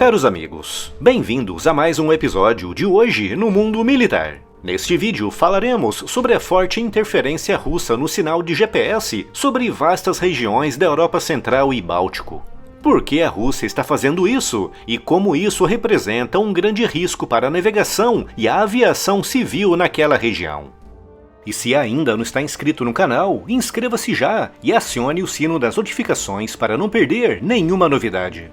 Caros amigos, bem-vindos a mais um episódio de Hoje no Mundo Militar. Neste vídeo falaremos sobre a forte interferência russa no sinal de GPS sobre vastas regiões da Europa Central e Báltico. Por que a Rússia está fazendo isso e como isso representa um grande risco para a navegação e a aviação civil naquela região. E se ainda não está inscrito no canal, inscreva-se já e acione o sino das notificações para não perder nenhuma novidade.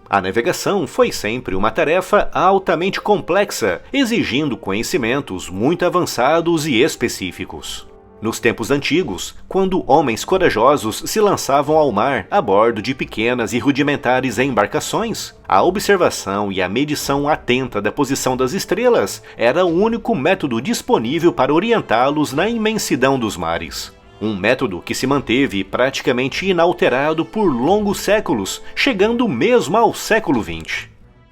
A navegação foi sempre uma tarefa altamente complexa, exigindo conhecimentos muito avançados e específicos. Nos tempos antigos, quando homens corajosos se lançavam ao mar a bordo de pequenas e rudimentares embarcações, a observação e a medição atenta da posição das estrelas era o único método disponível para orientá-los na imensidão dos mares. Um método que se manteve praticamente inalterado por longos séculos, chegando mesmo ao século XX.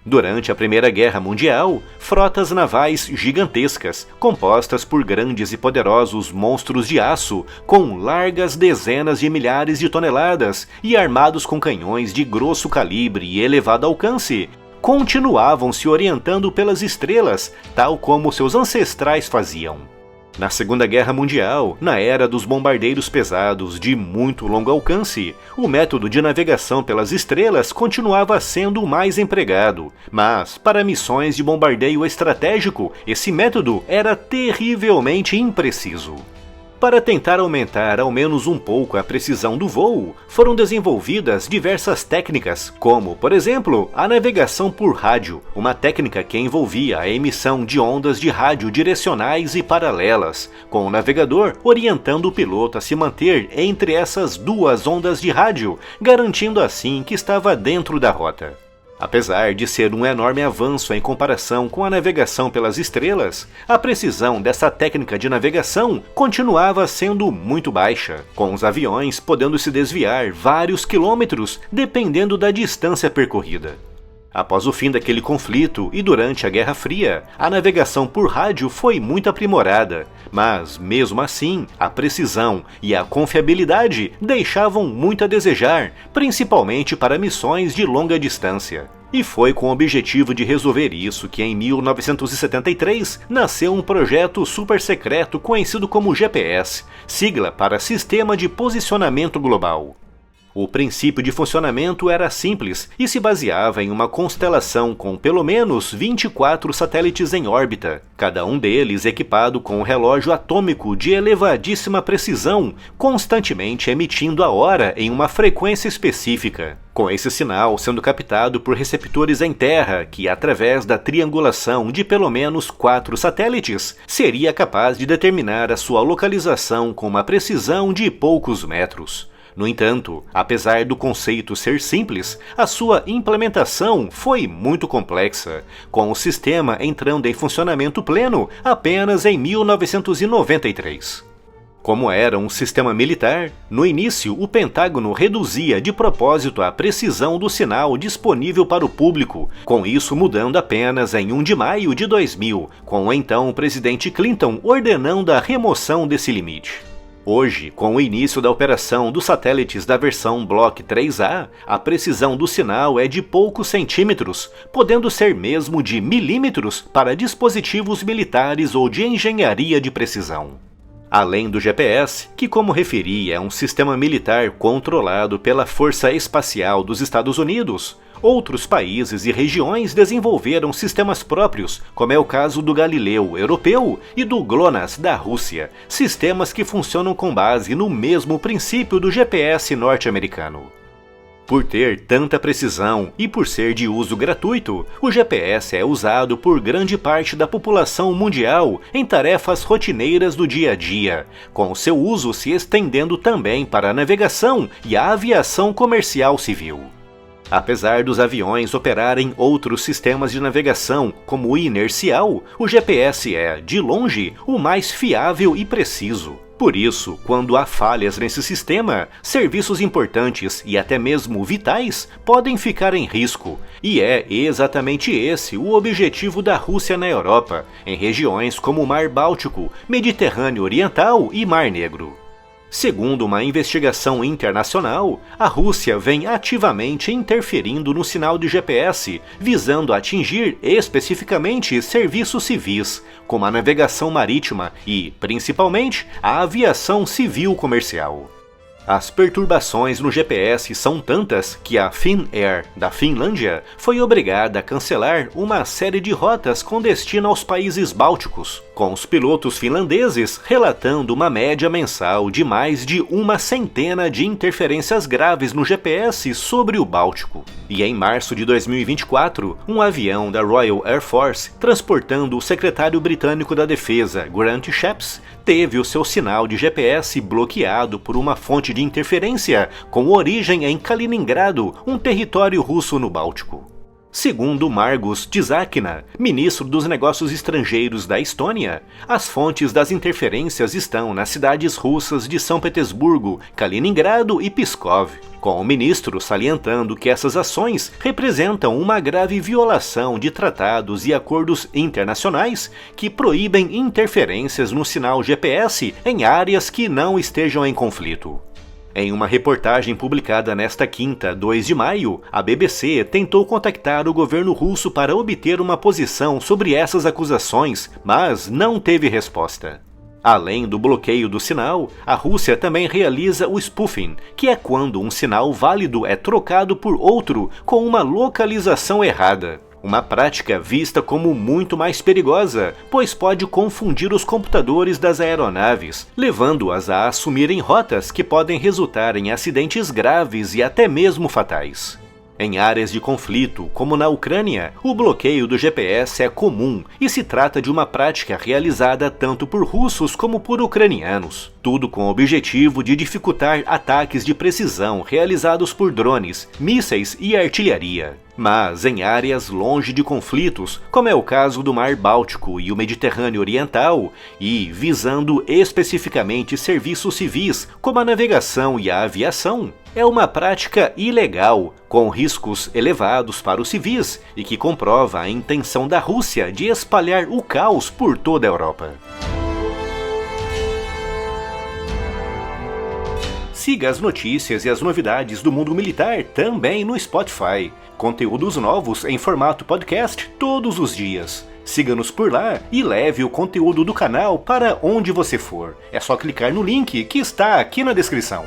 Durante a Primeira Guerra Mundial, frotas navais gigantescas, compostas por grandes e poderosos monstros de aço, com largas dezenas de milhares de toneladas e armados com canhões de grosso calibre e elevado alcance, continuavam se orientando pelas estrelas, tal como seus ancestrais faziam. Na Segunda Guerra Mundial, na era dos bombardeiros pesados de muito longo alcance, o método de navegação pelas estrelas continuava sendo o mais empregado, mas, para missões de bombardeio estratégico, esse método era terrivelmente impreciso. Para tentar aumentar ao menos um pouco a precisão do voo, foram desenvolvidas diversas técnicas, como, por exemplo, a navegação por rádio, uma técnica que envolvia a emissão de ondas de rádio direcionais e paralelas, com o navegador orientando o piloto a se manter entre essas duas ondas de rádio, garantindo assim que estava dentro da rota. Apesar de ser um enorme avanço em comparação com a navegação pelas estrelas, a precisão dessa técnica de navegação continuava sendo muito baixa, com os aviões podendo se desviar vários quilômetros dependendo da distância percorrida. Após o fim daquele conflito e durante a Guerra Fria, a navegação por rádio foi muito aprimorada, mas, mesmo assim, a precisão e a confiabilidade deixavam muito a desejar, principalmente para missões de longa distância. E foi com o objetivo de resolver isso que em 1973 nasceu um projeto super secreto conhecido como GPS, sigla para Sistema de Posicionamento Global. O princípio de funcionamento era simples e se baseava em uma constelação com pelo menos 24 satélites em órbita, cada um deles equipado com um relógio atômico de elevadíssima precisão, constantemente emitindo a hora em uma frequência específica, com esse sinal sendo captado por receptores em terra que, através da triangulação de pelo menos 4 satélites, seria capaz de determinar a sua localização com uma precisão de poucos metros. No entanto, apesar do conceito ser simples, a sua implementação foi muito complexa, com o sistema entrando em funcionamento pleno apenas em 1993. Como era um sistema militar, no início o Pentágono reduzia de propósito a precisão do sinal disponível para o público, com isso mudando apenas em 1 de maio de 2000, com o então presidente Clinton ordenando a remoção desse limite. Hoje, com o início da operação dos satélites da versão Block 3A, a precisão do sinal é de poucos centímetros, podendo ser mesmo de milímetros para dispositivos militares ou de engenharia de precisão. Além do GPS, que como referi é um sistema militar controlado pela Força Espacial dos Estados Unidos, outros países e regiões desenvolveram sistemas próprios, como é o caso do Galileu europeu e do GLONASS da Rússia, sistemas que funcionam com base no mesmo princípio do GPS norte-americano. Por ter tanta precisão e por ser de uso gratuito, o GPS é usado por grande parte da população mundial em tarefas rotineiras do dia a dia, com seu uso se estendendo também para a navegação e a aviação comercial civil. Apesar dos aviões operarem outros sistemas de navegação, como o inercial, o GPS é, de longe, o mais fiável e preciso. Por isso, quando há falhas nesse sistema, serviços importantes e até mesmo vitais podem ficar em risco, e é exatamente esse o objetivo da Rússia na Europa, em regiões como o Mar Báltico, Mediterrâneo Oriental e Mar Negro. Segundo uma investigação internacional, a Rússia vem ativamente interferindo no sinal de GPS, visando atingir especificamente serviços civis, como a navegação marítima e, principalmente, a aviação civil comercial. As perturbações no GPS são tantas que a Finnair, da Finlândia, foi obrigada a cancelar uma série de rotas com destino aos países bálticos, com os pilotos finlandeses relatando uma média mensal de mais de 100 de interferências graves no GPS sobre o Báltico. E em março de 2024, um avião da Royal Air Force, transportando o secretário britânico da Defesa, Grant Shapps, teve o seu sinal de GPS bloqueado por uma fonte de interferência com origem em Kaliningrado, um território russo no Báltico. Segundo Margus Tzakina, ministro dos Negócios Estrangeiros da Estônia, as fontes das interferências estão nas cidades russas de São Petersburgo, Kaliningrado e Pskov, com o ministro salientando que essas ações representam uma grave violação de tratados e acordos internacionais que proíbem interferências no sinal GPS em áreas que não estejam em conflito. Em uma reportagem publicada nesta quinta, 2 de maio, a BBC tentou contactar o governo russo para obter uma posição sobre essas acusações, mas não teve resposta. Além do bloqueio do sinal, a Rússia também realiza o spoofing, que é quando um sinal válido é trocado por outro com uma localização errada. Uma prática vista como muito mais perigosa, pois pode confundir os computadores das aeronaves, levando-as a assumirem rotas que podem resultar em acidentes graves e até mesmo fatais. Em áreas de conflito, como na Ucrânia, o bloqueio do GPS é comum e se trata de uma prática realizada tanto por russos como por ucranianos, tudo com o objetivo de dificultar ataques de precisão realizados por drones, mísseis e artilharia. Mas em áreas longe de conflitos, como é o caso do Mar Báltico e o Mediterrâneo Oriental, e visando especificamente serviços civis, como a navegação e a aviação, é uma prática ilegal, com riscos elevados para os civis e que comprova a intenção da Rússia de espalhar o caos por toda a Europa. Siga as notícias e as novidades do mundo militar também no Spotify. Conteúdos novos em formato podcast todos os dias. Siga-nos por lá e leve o conteúdo do canal para onde você for. É só clicar no link que está aqui na descrição.